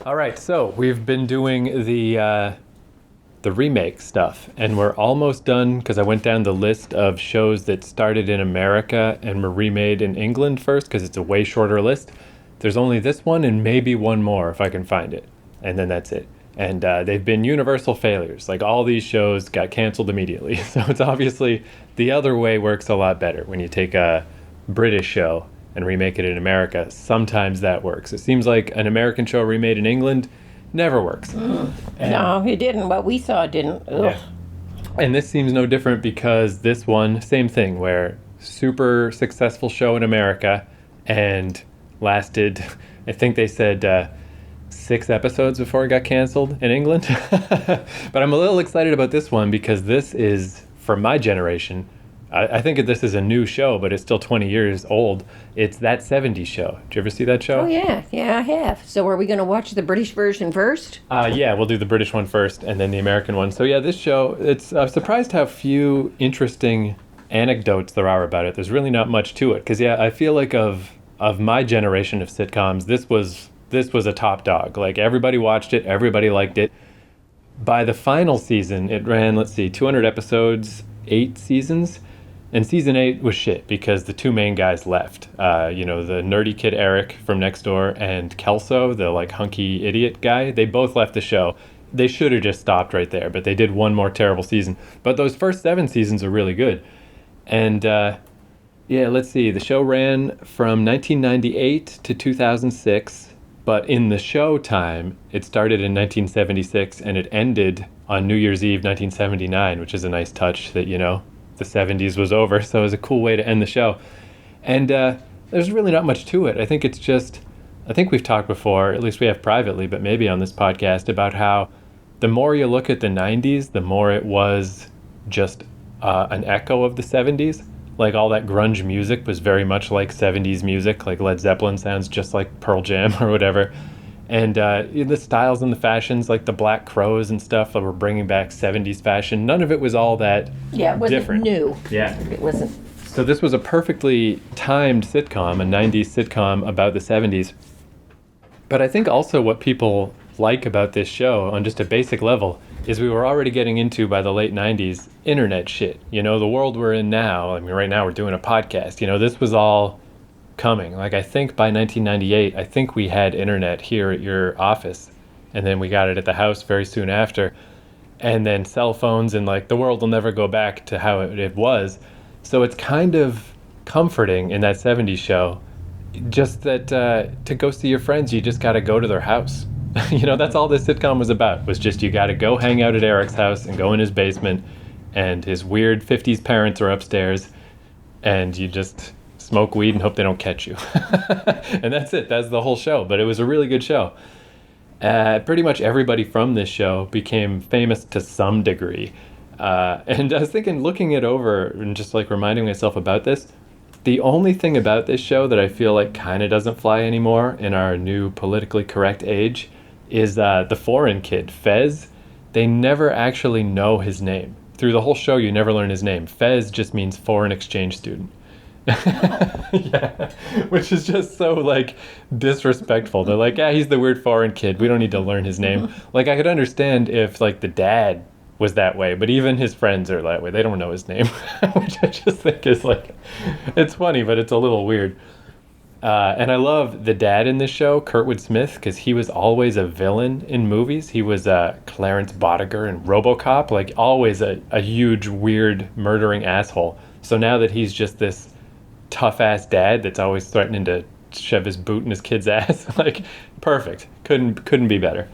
All right, so we've been doing the remake stuff, and we're almost done because I went down the list of shows that started in America and were remade in England first because it's a way shorter list. There's only this one and maybe one more if I can find it, and then that's it. And they've been universal failures. Like all these shows got canceled immediately. So it's obviously the other way works a lot better when you take a British show and remake it in America. Sometimes that works. It seems like an American show remade in England never works. No, it didn't. What we saw didn't. Ugh. Yeah. And this seems no different because this one, same thing, where super successful show in America and lasted, I think they said 6 episodes before it got canceled in England. But I'm a little excited about this one because this is, for my generation, I think this is a new show, but it's still 20 years old. It's That 70s Show. Did you ever see that show? Oh, yeah. Yeah, I have. So are we going to watch the British version first? Yeah, we'll do the British one first and then the American one. So yeah, this show, I'm surprised how few interesting anecdotes there are about it. There's really not much to it. Because yeah, I feel like of my generation of sitcoms, this was a top dog. Like everybody watched it, everybody liked it. By the final season, it ran, 200 episodes, 8 seasons. And season 8 was shit because the two main guys left. The nerdy kid Eric from next door and Kelso, the like hunky idiot guy, they both left the show. They should have just stopped right there, but they did one more terrible season. But those first 7 seasons are really good. And let's see. The show ran from 1998 to 2006, but in the show time, it started in 1976 and it ended on New Year's Eve 1979, which is a nice touch that, the 70s was over, so it was a cool way to end the show. And there's really not much to it. I think we've talked before, at least we have privately, but maybe on this podcast, about how the more you look at the 90s, the more it was just an echo of the 70s. Like all that grunge music was very much like 70s music, like Led Zeppelin sounds just like Pearl Jam or whatever. And the styles and the fashions, like the Black Crows and stuff that were bringing back 70s fashion, none of it was all that Yeah, it wasn't different. new. Yeah. It wasn't. So this was a perfectly timed sitcom, a 90s sitcom about the 70s. But I think also what people like about this show on just a basic level is we were already getting into, by the late 90s, internet shit. The world we're in now, I mean, right now we're doing a podcast. This was all coming. Like I think by 1998, I think we had internet here at your office, and then we got it at the house very soon after, and then cell phones, and like the world will never go back to how it was. So it's kind of comforting in that 70s show, just that to go see your friends, you just got to go to their house. That's all this sitcom was about, was just you got to go hang out at Eric's house and go in his basement, and his weird 50s parents are upstairs, and you just smoke weed and hope they don't catch you. And that's it. That's the whole show. But it was a really good show. Pretty much everybody from this show became famous to some degree. And I was thinking, looking it over and just like reminding myself about this, the only thing about this show that I feel like kind of doesn't fly anymore in our new politically correct age is the foreign kid, Fez. They never actually know his name. Through the whole show, you never learn his name. Fez just means foreign exchange student. Yeah, which is just so like disrespectful. They're like, yeah, he's the weird foreign kid, we don't need to learn his name. Like I could understand if like the dad was that way, but even his friends are that way. They don't know his name. Which I just think is like, it's funny, but it's a little weird. And I love the dad in this show, Kurtwood Smith, because he was always a villain in movies. He was Clarence Bodiger in RoboCop, like always a huge weird murdering asshole. So now that he's just this tough-ass dad that's always threatening to shove his boot in his kid's ass. Like, perfect. Couldn't be better.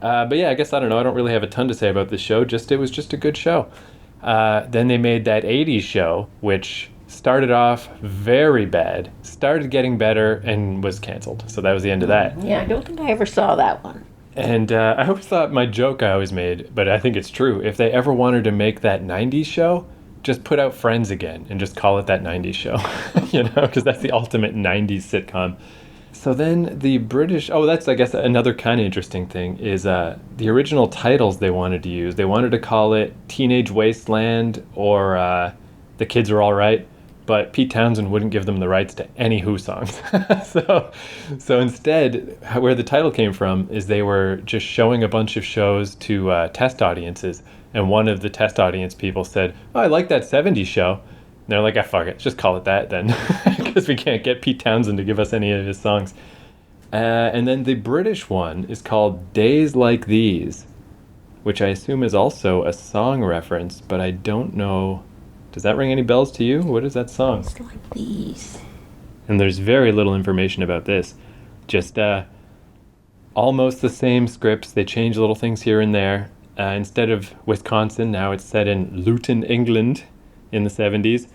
But yeah, I guess, I don't know. I don't really have a ton to say about this show. It was just a good show. Then they made that 80s show, which started off very bad, started getting better, and was canceled. So that was the end of that. Yeah, I don't think I ever saw that one. And I always thought my joke I always made, but I think it's true. If they ever wanted to make that 90s show, just put out Friends again and just call it that 90s show, because that's the ultimate 90s sitcom. So then the British, that's, I guess, another kind of interesting thing is the original titles they wanted to use. They wanted to call it Teenage Wasteland or The Kids Are All Right, but Pete Townsend wouldn't give them the rights to any Who songs. So instead, where the title came from is they were just showing a bunch of shows to test audiences. And one of the test audience people said, "Oh, I like that 70s show." And they're like, "Ah, fuck it, just call it that then," because we can't get Pete Townsend to give us any of his songs. And then the British one is called Days Like These, which I assume is also a song reference, but I don't know. Does that ring any bells to you? What is that song? It's like these. And there's very little information about this. Just almost the same scripts. They change little things here and there. Instead of Wisconsin, now it's set in Luton, England in the 70s.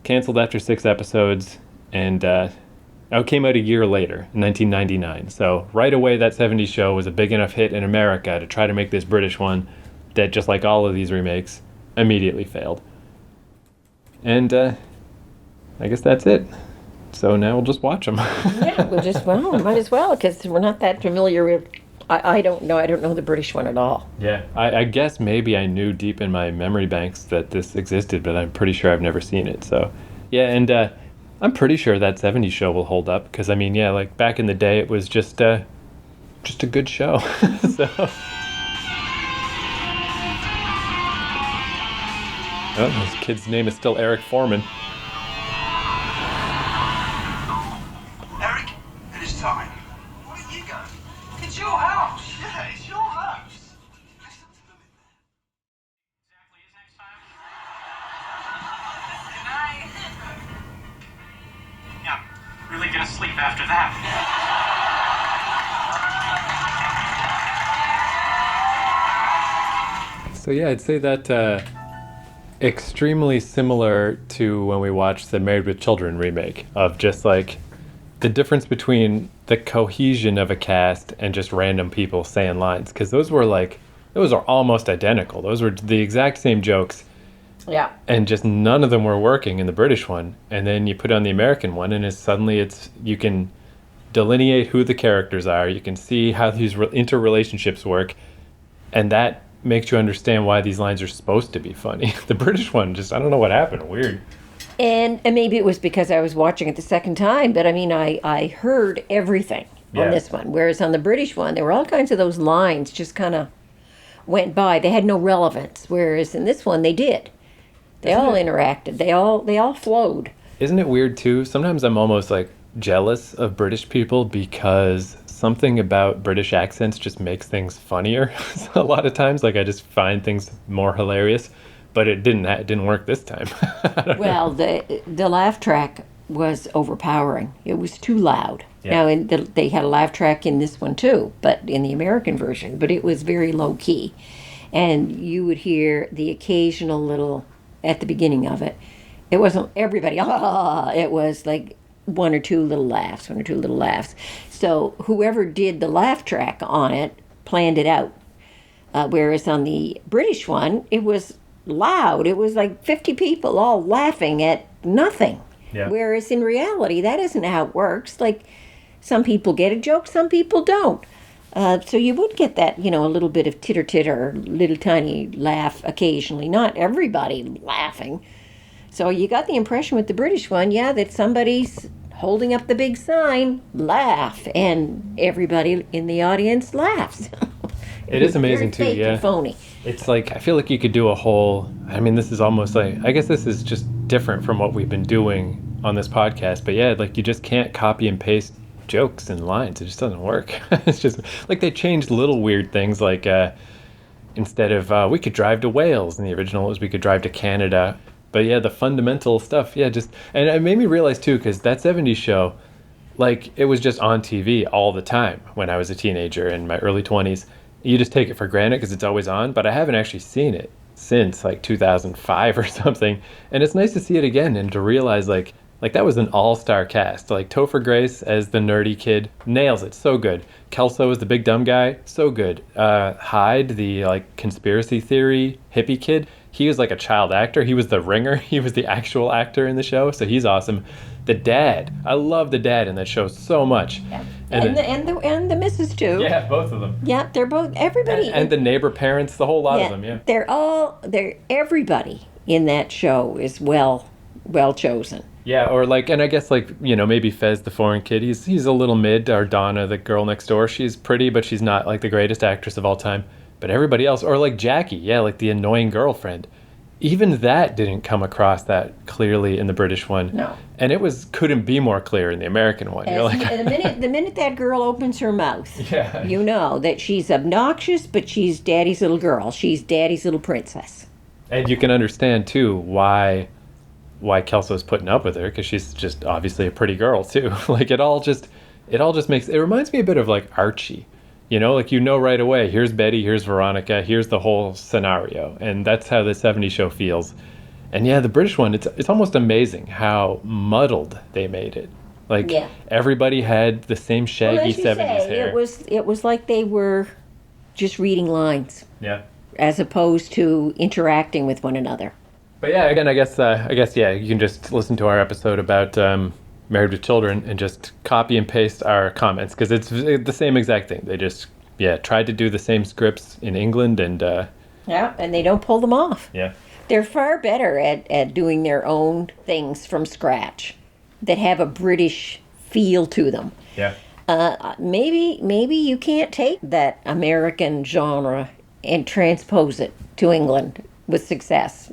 Canceled after 6 episodes, and it came out a year later, in 1999. So right away, that 70s show was a big enough hit in America to try to make this British one that, just like all of these remakes, immediately failed. And I guess that's it. So now we'll just watch them. Yeah, might as well, because we're not that familiar with. I don't know. I don't know the British one at all. Yeah, I guess maybe I knew deep in my memory banks that this existed, but I'm pretty sure I've never seen it. So, yeah, and I'm pretty sure that 70s show will hold up, because, I mean, yeah, like back in the day, it was just a good show. So. Oh, this kid's name is still Eric Foreman. Eric, it is time. Where did you go? It's your house. Yeah, it's your house. Exactly as next time. Good night. Yeah, I'm really gonna sleep after that. So yeah, I'd say that extremely similar to when we watched the Married with Children remake, of just like the difference between the cohesion of a cast and just random people saying lines, because those are almost identical. Those were the exact same jokes. Yeah. And just none of them were working in the British one. And then you put on the American one, and you can delineate who the characters are. You can see how these interrelationships work, and that makes you understand why these lines are supposed to be funny. The British one, just, I don't know what happened. Weird. And maybe it was because I was watching it the second time, but I mean, I heard everything on this one. Whereas on the British one, there were all kinds of those lines just kind of went by. They had no relevance. Whereas in this one, they did. They all interacted. They all flowed. Isn't it weird too? Sometimes I'm almost like jealous of British people, because something about British accents just makes things funnier. A lot of times, like, I just find things more hilarious. But it didn't work this time. Well, the laugh track was overpowering. It was too loud. Yeah. Now, they had a laugh track in this one too, but in the American version. But it was very low key, and you would hear the occasional little at the beginning of it. It wasn't everybody. It was like one or two little laughs. So whoever did the laugh track on it planned it out. Whereas on the British one, it was loud. It was like 50 people all laughing at nothing. Yeah. Whereas in reality, that isn't how it works. Like, some people get a joke, some people don't. So you would get that, a little bit of titter, little tiny laugh occasionally. Not everybody laughing. So you got the impression with the British one, that somebody's holding up the big sign, laugh, and everybody in the audience laughs. It is amazing too, fake and phony. It's like, I feel like you could do a whole, I mean, this is almost like, I guess this is just different from what we've been doing on this podcast, but yeah, like, you just can't copy and paste jokes and lines. It just doesn't work. It's just, like, they changed little weird things, like, instead of, we could drive to Wales, in the original it was we could drive to Canada. But yeah, the fundamental stuff, just, and it made me realize too, because that 70s show, like, it was just on TV all the time when I was a teenager in my early 20s. You just take it for granted because it's always on, but I haven't actually seen it since like 2005 or something. And it's nice to see it again and to realize like that was an all-star cast. Like, Topher Grace as the nerdy kid nails it, so good. Kelso as the big dumb guy, so good. Hyde, the like conspiracy theory hippie kid, he was like a child actor. He was the ringer. He was the actual actor in the show, so he's awesome. The dad, I love the dad in that show so much. Yeah. And the missus too. Yeah, both of them. Yeah, they're both, everybody. And the neighbor parents, the whole lot of them, yeah. Everybody in that show is well well chosen. Yeah, or like, and I guess like, maybe Fez, the foreign kid, he's a little mid, or Donna, the girl next door, she's pretty, but she's not like the greatest actress of all time. But everybody else, or like Jackie, yeah, like the annoying girlfriend. Even that didn't come across that clearly in the British one. No. And it couldn't be more clear in the American one. You're like, The minute that girl opens her mouth, yeah. you know that she's obnoxious, but she's daddy's little girl. She's daddy's little princess. And you can understand too why Kelso's putting up with her, because she's just obviously a pretty girl too. Like it all just makes, it reminds me a bit of like Archie. Like right away, here's Betty, here's Veronica, here's the whole scenario. And that's how the 70s show feels. And yeah, the British one, it's almost amazing how muddled they made it. Like everybody had the same shaggy 70s hair. It was like they were just reading lines. Yeah. As opposed to interacting with one another. But yeah, again, I guess you can just listen to our episode about Married with Children and just copy and paste our comments, because it's the same exact thing. They just tried to do the same scripts in England, and and they don't pull them off. Yeah. They're far better at doing their own things from scratch that have a British feel to them. Yeah. Maybe you can't take that American genre and transpose it to England with success.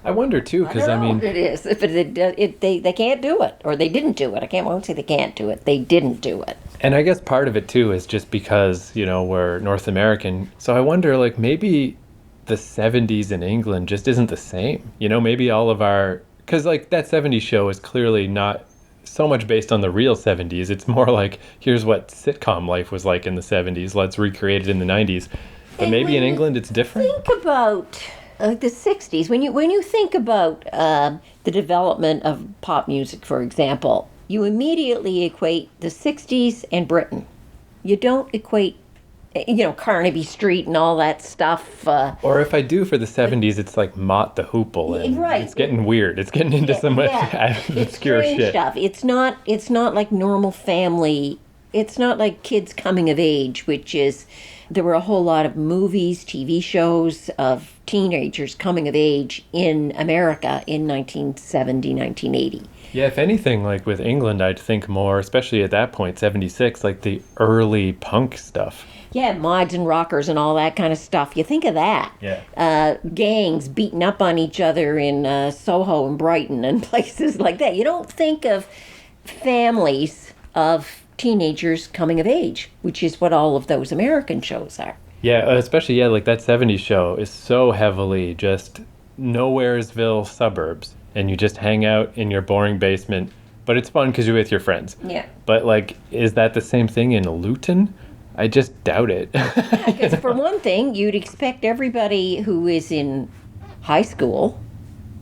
I wonder too, because I mean, it is, but they can't do it, or they didn't do it. I won't say they can't do it. They didn't do it. And I guess part of it too is just because we're North American. So I wonder, like, maybe the 70s in England just isn't the same. Maybe all of our, because like that 70s show is clearly not so much based on the real 70s. It's more like, here's what sitcom life was like in the 70s. Let's recreate it in the 90s. But And maybe in when you England it's different. Think about the 60s. When you think about the development of pop music, for example, you immediately equate the 60s and Britain. You don't equate, Carnaby Street and all that stuff. Or if I do for the 70s, it's like Mott the Hoople, and Right. it's getting weird. It's getting into some obscure strange shit. stuff. It's not like normal family. It's not like kids coming of age, which is, there were a whole lot of movies, TV shows of teenagers coming of age in America in 1970, 1980. Yeah, if anything, like with England, I'd think more, especially at that point, 76, like the early punk stuff. Yeah, mods and rockers and all that kind of stuff. You think of that. Yeah. Gangs beating up on each other in Soho and Brighton and places like that. You don't think of families of teenagers coming of age, which is what all of those American shows are. Yeah, especially, like that 70s show is so heavily just nowheresville suburbs, and you just hang out in your boring basement, but it's fun because you're with your friends. Yeah. But, like, is that the same thing in Luton? I just doubt it. Because for one thing, you'd expect everybody who is in high school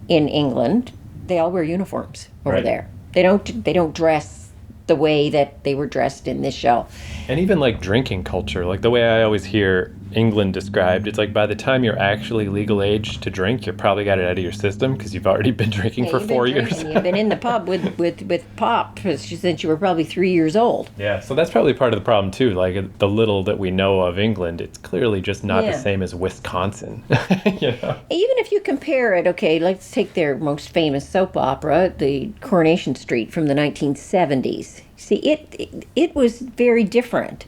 in England, they all wear uniforms over Right. there. They don't dress the way that they were dressed in this show. And even like drinking culture, like the way I always hear England described, it's like by the time you're actually legal age to drink, you probably got it out of your system because you've already been drinking for You've 4 been years. drinking. You've been in the pub with pop since you were probably 3 years old. Yeah, so that's probably part of the problem too. Like the little that we know of England, it's clearly just not the Yeah. same as Wisconsin. Even if you compare it, okay, let's take their most famous soap opera, the Coronation Street from the 1970s. See, it was very different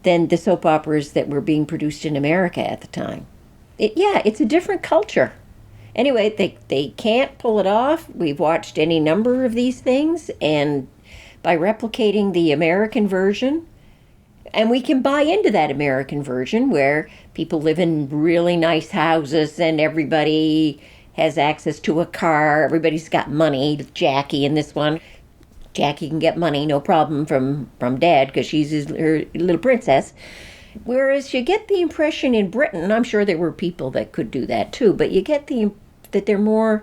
than the soap operas that were being produced in America at the time. It's a different culture. Anyway, they can't pull it off. We've watched any number of these things, and by replicating the American version, and we can buy into that American version where people live in really nice houses and everybody has access to a car. Everybody's got money. Jackie in this one. Jackie can get money, no problem, from Dad because she's her little princess. Whereas you get the impression in Britain, I'm sure there were people that could do that too, but you get that they're more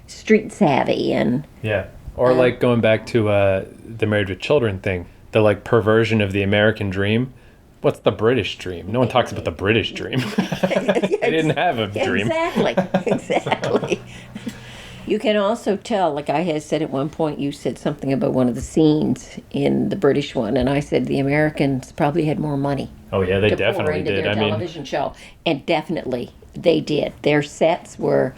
street savvy and... Yeah. Or like going back to the Married with Children thing, the like perversion of the American dream. What's the British dream? No one talks about the British dream. They didn't have a dream. Exactly. You can also tell, like I had said at one point, you said something about one of the scenes in the British one, and I said the Americans probably had more money. Oh yeah, they to pour definitely into did. their television show, and definitely they did. Their sets were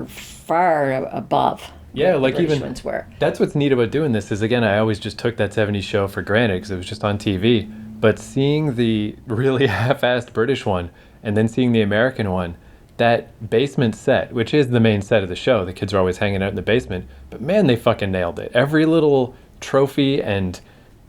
far above Yeah, what like the British even ones were. that's what's neat about doing this is again I always just took that 70s show for granted because it was just on TV. But seeing the really half-assed British one and then seeing the American one, that basement set, which is the main set of the show, the kids are always hanging out in the basement. But man, they fucking nailed it. Every little trophy and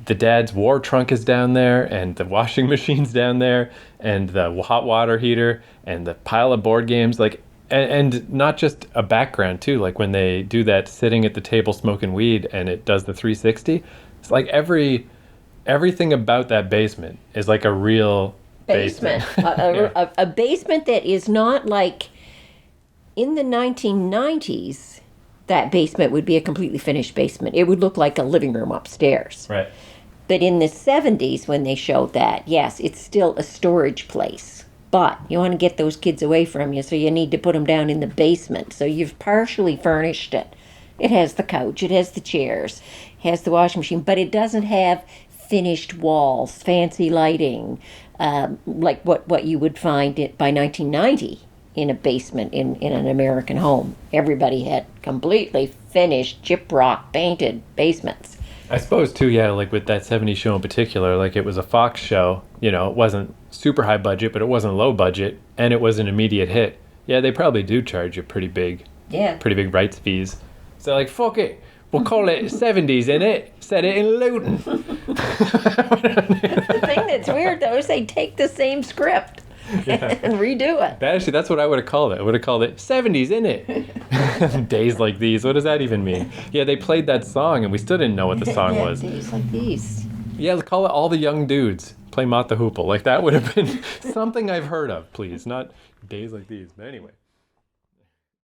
the dad's war trunk is down there and the washing machine's down there and the hot water heater and the pile of board games like and not just a background too, like when they do that sitting at the table smoking weed and it does the 360. It's like everything about that basement is like a real basement. A basement that is not like in the 1990s. That basement would be a completely finished basement. It would look like a living room upstairs. Right. But in the 70s, when they showed that, yes, it's still a storage place. But you want to get those kids away from you, so you need to put them down in the basement. So you've partially furnished it. It has the couch, it has the chairs, it has the washing machine, but it doesn't have finished walls, fancy lighting, like what you would find it by 1990 in a basement in an American home. Everybody had completely finished gyprock painted basements. I suppose too, yeah, like with that 70s show in particular, like it was a Fox show, you know, it wasn't super high budget, but it wasn't low budget, and it was an immediate hit. Yeah, they probably do charge you pretty big rights fees. So like, fuck it, we'll call it 70s, innit? Set it in Luton. The thing that's weird though is they take the same script and redo it. That's what I would have called it. I would have called it 70s, innit? Days like these. What does that even mean? Yeah, they played that song and we still didn't know what the song was. Days like these. Yeah, let's call it All the Young Dudes Play Mott the Hoople. Like that would have been something I've heard of, please. Not Days Like These. But anyway.